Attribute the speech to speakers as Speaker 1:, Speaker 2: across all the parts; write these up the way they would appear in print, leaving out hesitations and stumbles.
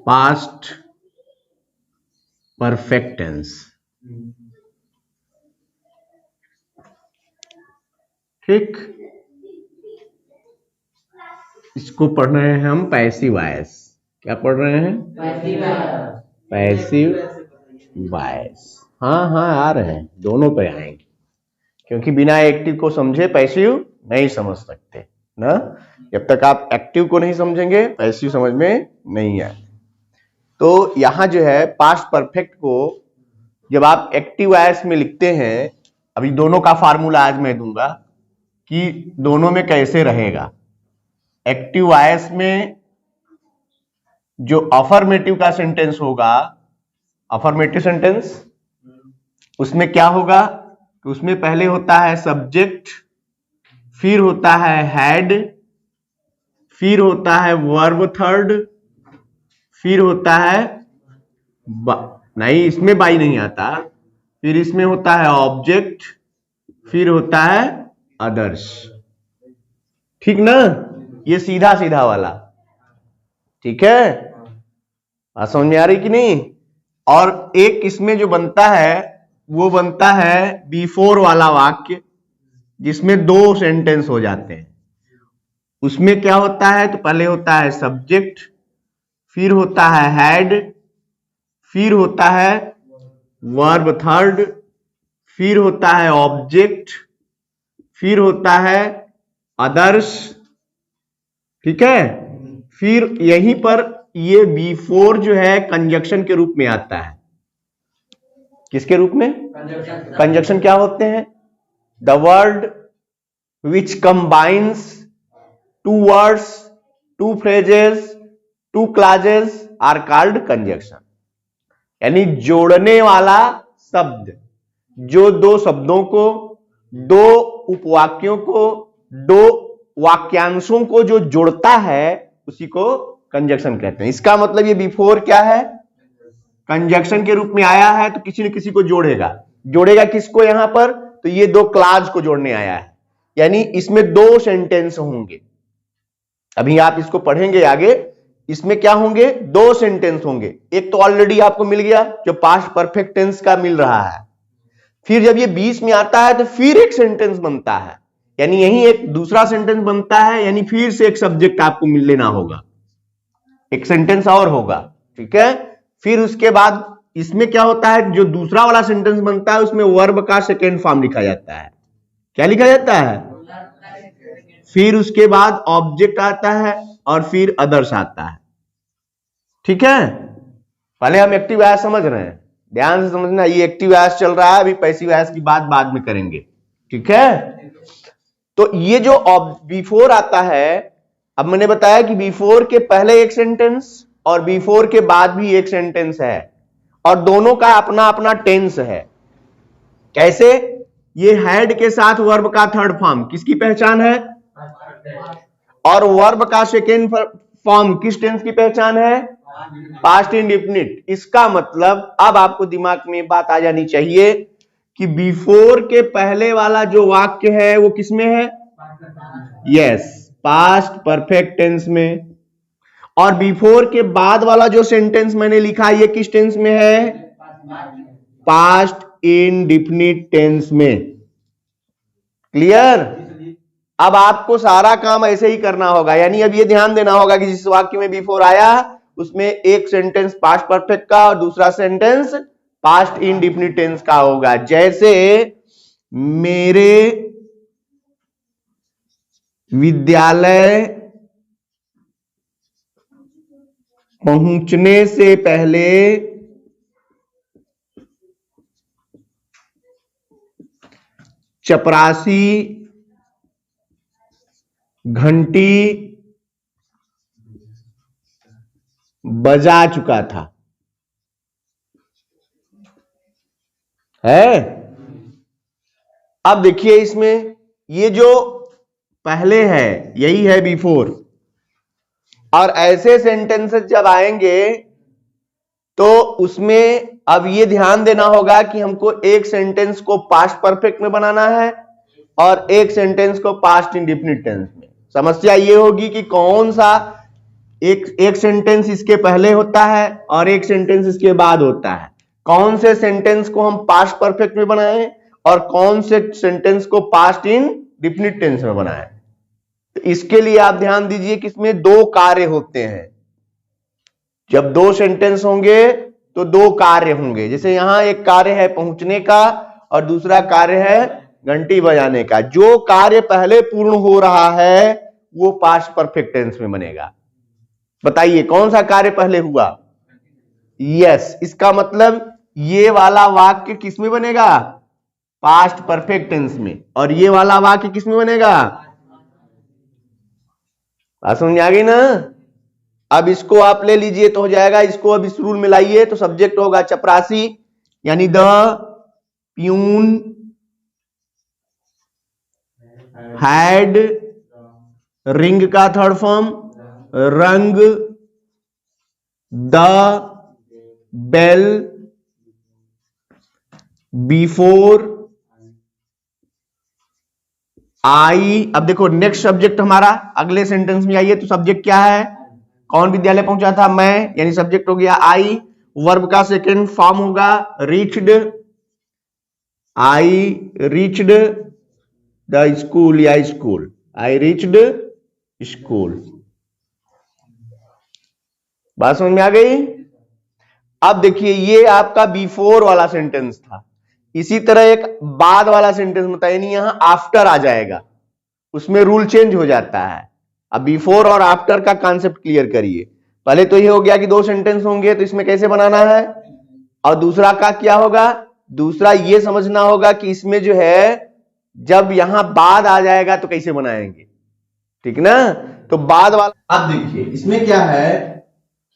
Speaker 1: Past perfect tense. ठीक, इसको पढ़ रहे हैं हम पैसिव वॉइस। क्या पढ़ रहे हैं? Passive voice. हाँ हाँ आ रहे हैं, दोनों पे आएंगे, क्योंकि बिना एक्टिव को समझे पैसिव नहीं समझ सकते ना। जब तक आप एक्टिव को नहीं समझेंगे पैसिव समझ में नहीं आए। तो यहां जो है पास्ट परफेक्ट को जब आप एक्टिव वॉइस में लिखते हैं, अभी दोनों का फार्मूला आज मैं दूंगा कि दोनों में कैसे रहेगा। एक्टिव वॉइस में जो अफर्मेटिव का सेंटेंस होगा, अफर्मेटिव सेंटेंस, उसमें क्या होगा कि उसमें पहले होता है सब्जेक्ट, फिर होता है हैड, फिर होता है वर्ब थर्ड, फिर होता है नहीं, इसमें बाई नहीं आता, फिर इसमें होता है ऑब्जेक्ट, फिर होता है अदर्स। ठीक ना, ये सीधा सीधा वाला। ठीक है, समझ में आ रही कि नहीं? और एक इसमें जो बनता है वो बनता है बिफोर वाला वाक्य, जिसमें दो सेंटेंस हो जाते हैं। उसमें क्या होता है, तो पहले होता है सब्जेक्ट, फिर होता है हैड, फिर होता है वर्ब थर्ड, फिर होता है ऑब्जेक्ट, फिर होता है अदर्स। ठीक है, फिर यहीं पर ये बिफोर जो है कंजक्शन के रूप में आता है। किसके रूप में? कंजक्शन क्या होते हैं? The word which combines two words, two phrases, two clauses are called conjunction. यानी जोड़ने वाला शब्द, जो दो शब्दों को, दो उपवाक्यों को, दो वाक्यांशों को जो जोड़ता है उसी को कंजक्शन कहते हैं। इसका मतलब ये बिफोर क्या है? कंजक्शन के रूप में आया है, तो किसी न किसी को जोड़ेगा। जोड़ेगा किसको? यहां पर तो ये दो क्लॉज को जोड़ने आया है, यानी इसमें दो सेंटेंस होंगे। अभी आप इसको पढ़ेंगे आगे, इसमें क्या होंगे? दो सेंटेंस होंगे। एक तो ऑलरेडी आपको मिल गया जो पास्ट परफेक्ट टेंस का मिल रहा है, फिर जब ये बीच में आता है तो फिर एक सेंटेंस बनता है, यानी यही एक दूसरा सेंटेंस बनता है, यानी फिर से एक सब्जेक्ट आपको मिल लेना होगा, एक सेंटेंस और होगा। ठीक है, फिर उसके बाद इसमें क्या होता है, जो दूसरा वाला सेंटेंस बनता है उसमें वर्ब का सेकेंड फॉर्म लिखा जाता है। क्या लिखा जाता है? फिर उसके बाद ऑब्जेक्ट आता है और फिर अदर्स आता है। ठीक है, पहले हम एक्टिव वॉइस समझ रहे हैं, ध्यान से समझना। ये एक्टिव वॉइस चल रहा है, अभी पैसिव वॉइस की बात बाद में करेंगे। ठीक है, तो ये जो बिफोर आता है, अब मैंने बताया कि बिफोर के पहले एक सेंटेंस और बिफोर के बाद भी एक सेंटेंस है, और दोनों का अपना अपना टेंस है। कैसे? ये हैड के साथ वर्ब का थर्ड फॉर्म किसकी पहचान है, और वर्ब का सेकेंड फॉर्म किस टेंस की पहचान है? Past indefinite. इसका मतलब अब आपको दिमाग में बात आ जानी चाहिए कि बिफोर के पहले वाला जो वाक्य है वो किसमें है? यस, पास्ट परफेक्ट टेंस में। और बिफोर के बाद वाला जो सेंटेंस मैंने लिखा ये किस टेंस में है? पास्ट इंडेफिनिट टेंस में। क्लियर? अब आपको सारा काम ऐसे ही करना होगा, यानी अब ये ध्यान देना होगा कि जिस वाक्य में बिफोर आया उसमें एक सेंटेंस पास्ट परफेक्ट का और दूसरा सेंटेंस पास्ट इंडेफिनिट टेंस का होगा। जैसे मेरे विद्यालय पहुंचने से पहले चपरासी घंटी बजा चुका था। है? अब देखिए इसमें ये जो पहले है यही है बिफोर, और ऐसे सेंटेंसेस जब आएंगे तो उसमें अब ये ध्यान देना होगा कि हमको एक सेंटेंस को पास्ट परफेक्ट में बनाना है और एक सेंटेंस को पास्ट इंडेफिनिट टेंस में। समस्या ये होगी कि कौन सा एक सेंटेंस इसके पहले होता है और एक सेंटेंस इसके बाद होता है। कौन से सेंटेंस को हम पास्ट परफेक्ट में बनाएं और कौन से सेंटेंस को पास्ट इन डिफिनिट टेंस में बनाएं। तो इसके लिए आप ध्यान दीजिए कि इसमें दो कार्य होते हैं। जब दो सेंटेंस होंगे तो दो कार्य होंगे। जैसे यहां एक कार्य है पहुंचने का और दूसरा कार्य है घंटी बजाने का। जो कार्य पहले पूर्ण हो रहा है वो पास्ट परफेक्ट टेंस में बनेगा। बताइए कौन सा कार्य पहले हुआ? यस, इसका मतलब ये वाला वाक्य किस में बनेगा? पास्ट परफेक्ट टेंस में। और ये वाला वाक्य किस में बनेगा? बात समझ आ गई ना? अब इसको आप ले लीजिए तो हो जाएगा। इसको अब इस रूल में लाइए तो सब्जेक्ट होगा चपरासी, यानी द प्यून हैड, रिंग का थर्ड फॉर्म रंग, द बेल बिफोर आई। अब देखो नेक्स्ट सब्जेक्ट हमारा अगले सेंटेंस में आइए तो सब्जेक्ट क्या है? कौन विद्यालय पहुंचा था? मैं, यानी सब्जेक्ट हो गया आई। वर्ब का सेकंड फॉर्म होगा reached, I reached the school या स्कूल, आई रीच्ड स्कूल। बात समझ में आ गई? अब देखिए ये आपका बिफोर वाला सेंटेंस था। इसी तरह एक बाद वाला सेंटेंस होता है, यानी यहां आफ्टर आ जाएगा, उसमें रूल चेंज हो जाता है। अब बिफोर और आफ्टर का कॉन्सेप्ट क्लियर करिए। पहले तो ये हो गया कि दो सेंटेंस होंगे तो इसमें कैसे बनाना है, और दूसरा का क्या होगा? दूसरा ये समझना होगा कि इसमें जो है जब यहां बाद आ जाएगा तो कैसे बनाएंगे, ठीक ना? तो बाद वाला अब देखिए इसमें क्या है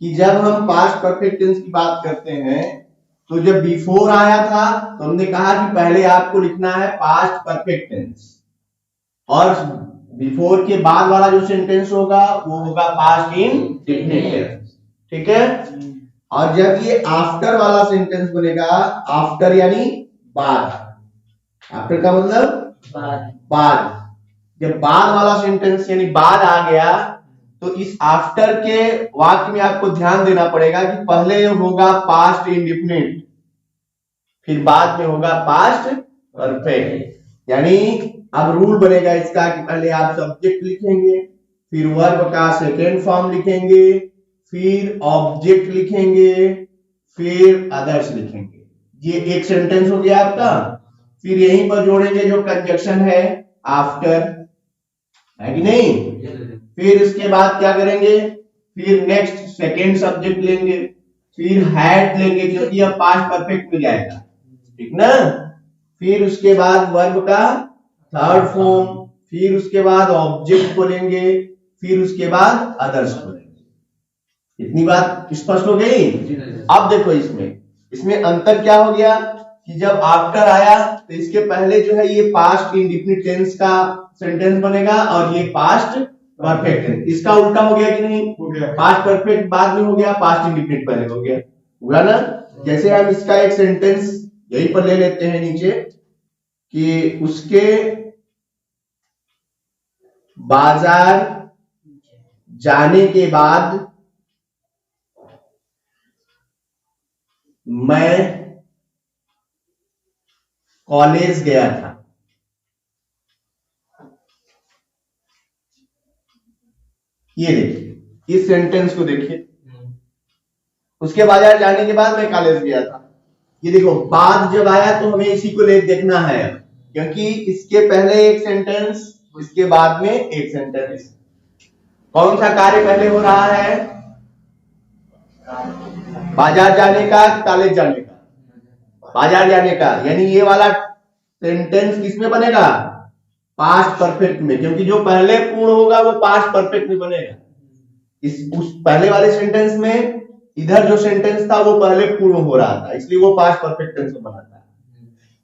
Speaker 1: कि जब हम पास्ट परफेक्ट टेंस की बात करते हैं तो जब बिफोर आया था तो हमने कहा कि पहले आपको लिखना है पास्ट परफेक्ट टेंस, और बिफोर के बाद वाला जो सेंटेंस होगा वो होगा पास्ट इन डेफिनिट टेंस, ठीक है? और जब ये आफ्टर वाला सेंटेंस बनेगा, आफ्टर यानी बाद, आफ्टर का मतलब बाद। जब बाद वाला सेंटेंस यानी बाद आ गया तो इस आफ्टर के वाक्य में आपको ध्यान देना पड़ेगा कि पहले होगा पास्ट इंडिफिनिट, फिर बाद में होगा पास्ट परफेक्ट। यानी अब रूल बनेगा इसका कि पहले आप सब्जेक्ट लिखेंगे, फिर वर्ब का सेकेंड फॉर्म लिखेंगे, फिर ऑब्जेक्ट लिखेंगे, फिर अदर्स लिखेंगे। ये एक सेंटेंस हो गया आपका। फिर यहीं पर जोड़ेंगे जो कंजक्शन है आफ्टर, है कि नहीं? फिर इसके बाद क्या करेंगे? फिर नेक्स्ट सेकेंड सब्जेक्ट लेंगे, फिर हैड लेंगे क्योंकि अब पास्ट परफेक्ट में जाएगा, ठीक ना? फिर उसके बाद वर्ब का थर्ड फॉर्म, फिर उसके बाद ऑब्जेक्ट को लेंगे, फिर उसके बाद अदर्स को लेंगे। इतनी बात स्पष्ट हो गई? अब देखो इसमें अंतर क्या हो गया कि जब आफ्टर आया तो इसके पहले जो है ये पास्ट इंडिफिनिट टेंस का सेंटेंस बनेगा और ये पास्ट परफेक्ट टेंस। इसका उल्टा हो गया कि नहीं? हो गया। पास्ट परफेक्ट बाद में हो गया, पास्ट इंडिफिनिट पहले हो गया, हुआ ना? जैसे हम इसका एक सेंटेंस यहीं पर ले लेते हैं नीचे कि उसके बाजार जाने के बाद मैं कॉलेज गया था। ये देखिए इस सेंटेंस को देखिए, उसके बाजार जाने के बाद मैं कॉलेज गया था। ये देखो बाद जब आया तो हमें इसी को ले देखना है, क्योंकि इसके पहले एक सेंटेंस, इसके बाद में एक सेंटेंस। कौन सा कार्य पहले हो रहा है? बाजार जाने का, कॉलेज जाने का? बाजार जाने का, यानी ये वाला सेंटेंस किसमें बनेगा? पास्ट परफेक्ट में, क्योंकि जो पहले पूर्ण होगा वो पास्ट परफेक्ट में बनेगा। उस पहले वाले सेंटेंस में इधर जो सेंटेंस था वो पहले पूर्ण हो रहा था, इसलिए वो पास्ट परफेक्ट टेंस में बना था।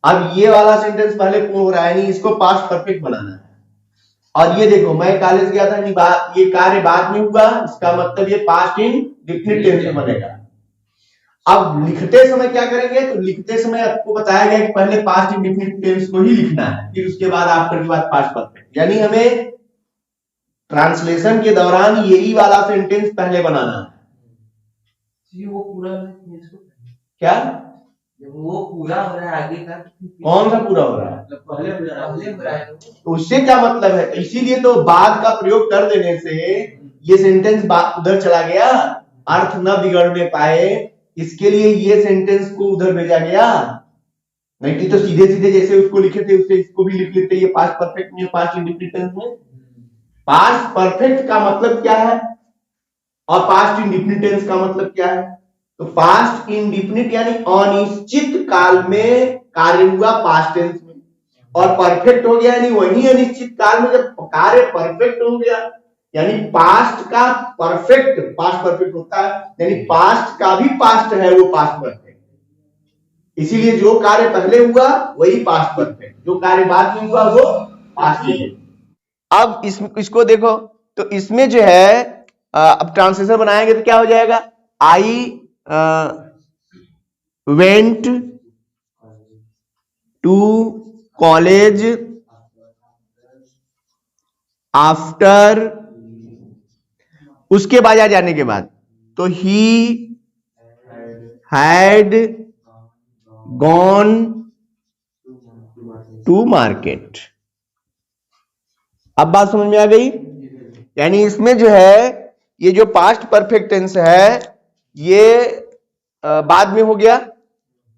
Speaker 1: अब ये वाला सेंटेंस पहले पूर्ण हो रहा है, यानी इसको पास्ट परफेक्ट बनाना है। और ये देखो मैं कॉलेज गया था, ये कार्य बाद में हुआ, इसका मतलब ये पास्ट इन डिफिनिट टेंस में बनेगा। अब लिखते समय क्या करेंगे? तो लिखते समय आपको बताया गया कि पहले पास्ट इंडिफिनिट टेंस को ही लिखना है, फिर उसके बाद आफ्टर के बाद पास्ट परफेक्ट। यानी हमें ट्रांसलेशन के दौरान यही वाला सेंटेंस पहले बनाना है।
Speaker 2: वो पूरा
Speaker 1: क्या
Speaker 2: वो पूरा हो रहा है आगे का,
Speaker 1: कौन सा पूरा हो रहा है?
Speaker 2: पहले हो रहा है।
Speaker 1: तो उससे क्या मतलब है? तो इसीलिए तो बाद का प्रयोग कर देने से ये सेंटेंस उधर चला गया, अर्थ न बिगड़ने पाए, इसके लिए ये सेंटेंस को उधर भेजा गया। नहीं तो सीधे सीधे जैसे उसको लिखे थे उससे इसको भी लिख लेते, ये पास्ट परफेक्ट में, पास्ट इंडेफिनिट टेंस में। पास्ट परफेक्ट का मतलब क्या है और पास्ट इंडेफिनिट टेंस का मतलब क्या है? तो पास्ट इंडेफिनिट यानी अनिश्चित काल में कार्य हुआ पास्ट टेंस में, और परफेक्ट हो गया यानी वही अनिश्चित काल में जब कार्य परफेक्ट हो गया, यानी पास्ट का परफेक्ट पास्ट परफेक्ट होता है, यानी पास्ट का भी पास्ट है वो पास्ट परफेक्ट। इसीलिए जो कार्य पहले हुआ वही पास्ट परफेक्ट, जो कार्य बाद में हुआ वो पास्ट परफेक्ट। अब इसको देखो, तो इसमें जो है अब ट्रांसलेशन बनाएंगे तो क्या हो जाएगा? I went to college after, उसके बाद आ जाने के बाद तो he had gone to market. अब बात समझ में आ गई? यानी इसमें जो है ये जो पास्ट परफेक्ट टेंस है ये बाद में हो गया,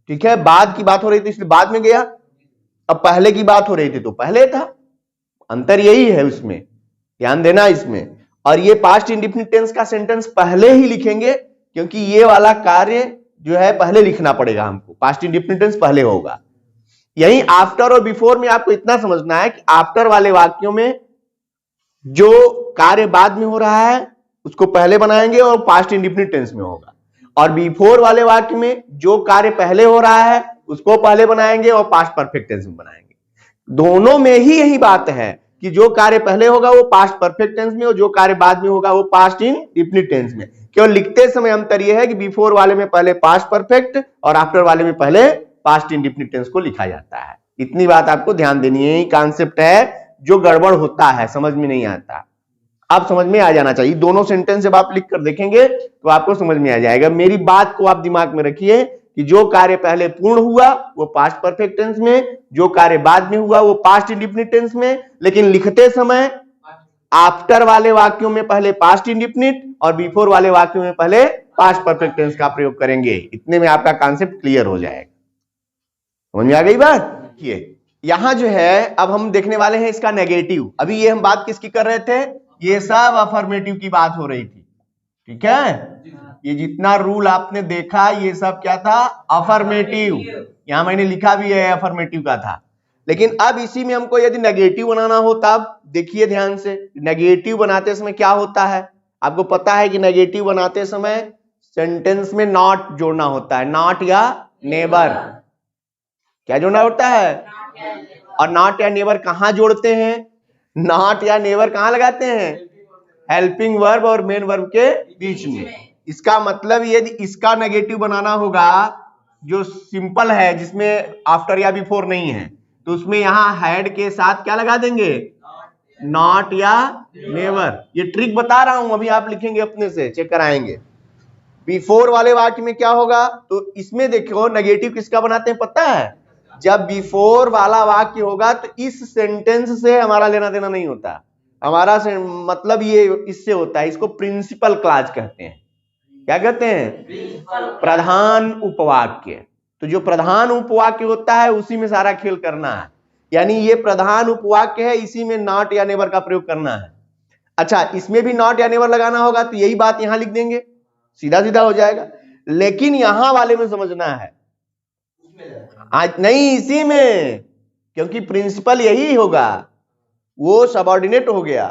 Speaker 1: ठीक है, बाद की बात हो रही थी इसलिए बाद में गया, अब पहले की बात हो रही थी तो पहले था। अंतर यही है उसमें, ध्यान देना इसमें। और ये पास्ट इंडेफिनिट टेंस का सेंटेंस पहले ही लिखेंगे क्योंकि ये वाला कार्य जो है पहले लिखना पड़ेगा हमको, पास्ट इंडेफिनिट टेंस पहले होगा। यही आफ्टर और बिफोर में आपको इतना समझना है कि आफ्टर वाले वाक्यों में जो कार्य बाद में हो रहा है उसको पहले बनाएंगे और पास्ट इंडेफिनिट टेंस में होगा, और बिफोर वाले वाक्य में जो कार्य पहले हो रहा है उसको पहले बनाएंगे और पास्ट परफेक्ट टेंस में बनाएंगे। दोनों में ही यही बात है कि जो कार्य पहले होगा वो पास्ट परफेक्ट टेंस में और जो कार्य बाद में होगा वो पास्ट इंडेफिनिट टेंस में। केवल लिखते समय अंतर यह है कि बिफोर वाले में पहले पास्ट परफेक्ट और आफ्टर वाले में पहले पास्ट इंडेफिनिट टेंस को लिखा जाता है। इतनी बात आपको ध्यान देनी है, यही कॉन्सेप्ट है जो गड़बड़ होता है, समझ में नहीं आता। आप समझ में आ जाना चाहिए। दोनों सेंटेंस जब आप लिख कर देखेंगे तो आपको समझ में आ जाएगा। मेरी बात को आप दिमाग में रखिए कि जो कार्य पहले पूर्ण हुआ वो पास्ट परफेक्ट टेंस में, जो कार्य बाद में हुआ वो पास्ट इंडेफिनिट टेंस में, लेकिन लिखते समय आफ्टर वाले वाक्यों में पहले पास्ट इंडेफिनिट और बिफोर वाले वाक्यों में पहले पास्ट परफेक्ट टेंस का प्रयोग करेंगे। इतने में आपका कॉन्सेप्ट क्लियर हो जाएगा। समझ में आ गई बात? यहां जो है अब हम देखने वाले हैं इसका नेगेटिव। अभी ये हम बात किसकी कर रहे थे? ये सब अफर्मेटिव की बात हो रही थी, ठीक है। ये जितना रूल आपने देखा ये सब क्या था? अफर्मेटिव। यहां मैंने लिखा भी है अफर्मेटिव का था, लेकिन अब इसी में हमको यदि नेगेटिव बनाना हो तब देखिए ध्यान से, नेगेटिव बनाते समय क्या होता है आपको पता है कि नेगेटिव बनाते समय सेंटेंस में नॉट जोड़ना होता है, नॉट या नेवर। क्या जोड़ना होता है? और नॉट या नेवर कहां जोड़ते हैं? नॉट या नेवर कहां लगाते हैं? हेल्पिंग वर्ब और मेन वर्ब के बीच में। इसका मतलब यदि इसका नेगेटिव बनाना होगा जो सिंपल है जिसमें आफ्टर या बिफोर नहीं है तो उसमें यहां हैड के साथ क्या लगा देंगे? नॉट या नेवर। ये ट्रिक बता रहा हूं, अभी आप लिखेंगे अपने से, चेक कराएंगे। बिफोर वाले वाक्य में क्या होगा? तो इसमें देखो नेगेटिव किसका बनाते हैं पता है? जब बिफोर वाला वाक्य होगा तो इस सेंटेंस से हमारा लेना देना नहीं होता, हमारा मतलब ये इससे होता है, इसको प्रिंसिपल क्लॉज कहते हैं। क्या कहते हैं? प्रधान उपवाक्य। तो जो प्रधान उपवाक्य होता है उसी में सारा खेल करना है, यानी ये प्रधान उपवाक्य है, इसी में नॉट या नेवर का प्रयोग करना है। अच्छा, इसमें भी नॉट या नेवर लगाना होगा तो यही बात यहां लिख देंगे, सीधा सीधा हो जाएगा। लेकिन यहां वाले में समझना है, आज नहीं इसी में, क्योंकि प्रिंसिपल यही होगा, वो सबऑर्डिनेट हो गया,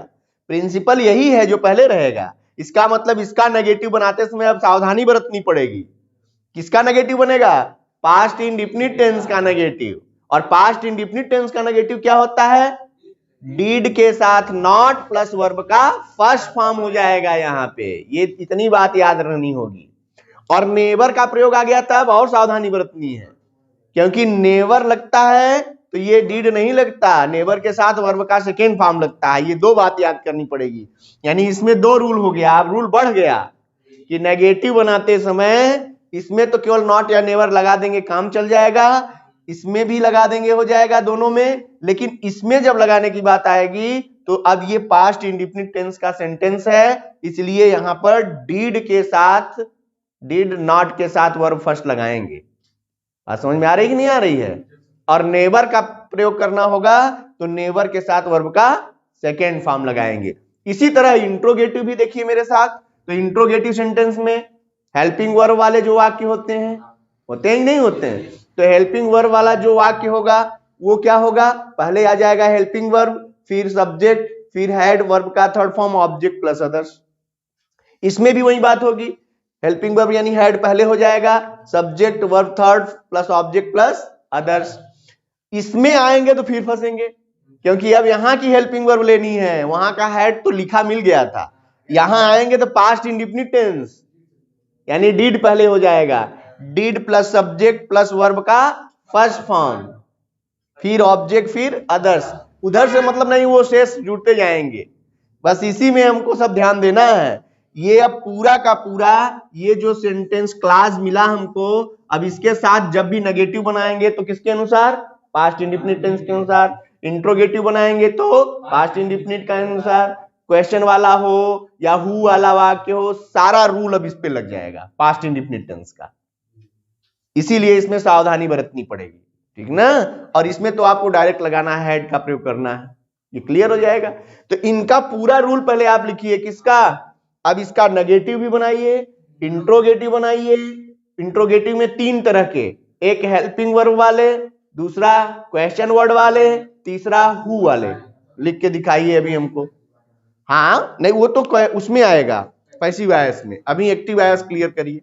Speaker 1: प्रिंसिपल यही है जो पहले रहेगा। इसका मतलब इसका नेगेटिव बनाते समय अब सावधानी बरतनी पड़ेगी। किसका नेगेटिव बनेगा? पास्ट इंडेफिनिट टेंस का नेगेटिव। और पास्ट इंडेफिनिट टेंस का नेगेटिव क्या होता है? डीड के साथ नॉट प्लस वर्ब का फर्स्ट फॉर्म हो जाएगा यहां पे, ये इतनी बात याद रहनी होगी। और नेवर का प्रयोग आ गया तब और सावधानी बरतनी है, क्योंकि नेवर लगता है तो ये डीड नहीं लगता, नेवर के साथ वर्ब का सेकेंड फॉर्म लगता है। ये दो बात याद करनी पड़ेगी, यानी इसमें दो रूल हो गया। अब रूल बढ़ गया कि नेगेटिव बनाते समय इसमें तो केवल नॉट या नेवर लगा देंगे, काम चल जाएगा, इसमें भी लगा देंगे, हो जाएगा दोनों में। लेकिन इसमें जब लगाने की बात आएगी तो अब ये पास्ट इंडिफिनिट टेंस का सेंटेंस है, इसलिए यहां पर डीड के साथ, डिड नॉट के साथ वर्ब फर्स्ट लगाएंगे। बात समझ में आ रही कि नहीं आ रही है? और नेवर का प्रयोग करना होगा तो नेवर के साथ वर्ब का सेकेंड फॉर्म लगाएंगे। इसी तरह इंट्रोगेटिव भी देखिए मेरे साथ। तो इंट्रोगेटिव सेंटेंस में हेल्पिंग वर्ब वाले जो वाक्य होते हैं नहीं होते हैं, तो हेल्पिंग वर्ब वाला जो वाक्य होगा वो क्या होगा? पहले आ जाएगा हेल्पिंग वर्ब, फिर सब्जेक्ट, फिर हेड, वर्ब का third form object plus others. इसमें भी वही बात होगी, हेल्पिंग वर्ब यानी हेड पहले हो जाएगा, subject verb third plus object plus others. इसमें आएंगे तो फिर फंसेंगे, क्योंकि अब यहां की हेल्पिंग वर्ब लेनी है, वहां का हेड तो लिखा मिल गया था। यहां आएंगे तो पास्ट इंडिफिनिट टेंस यानी डिड पहले हो जाएगा, did plus subject plus verb का फर्स्ट फॉर्म, फिर ऑब्जेक्ट, फिर अदर्स। उधर से मतलब नहीं, वो शेष जुड़ते जाएंगे। बस इसी में हमको सब ध्यान देना है। ये अब पूरा का पूरा ये जो सेंटेंस क्लास मिला हमको, अब इसके साथ जब भी नेगेटिव बनाएंगे तो किसके अनुसार? पास्ट इंडिफिनिट टेंस के अनुसार। इंट्रोगेटिव बनाएंगे तो पास्ट इंडिफिनिट के अनुसार। क्वेश्चन वाला हो या हु वाला वाक्य हो, सारा रूल अब इस पे लग जाएगा पास्ट इंडिफिनिट टेंस का। इसीलिए इसमें सावधानी बरतनी पड़ेगी, ठीक ना? और इसमें तो आपको डायरेक्ट लगाना है, हेड का प्रयोग करना है, ये क्लियर हो जाएगा। तो इनका पूरा रूल पहले आप लिखिए, किसका? अब इसका नेगेटिव भी बनाइए, इंट्रोगेटिव बनाइए। इंट्रोगेटिव में तीन तरह के, एक हेल्पिंग वर्ब वाले, दूसरा क्वेश्चन वर्ड वाले, तीसरा हु वाले। लिख के दिखाइए अभी हमको। हाँ नहीं, वो तो उसमें आएगा पैसिव वॉइस में, अभी एक्टिव वॉइस क्लियर करिए।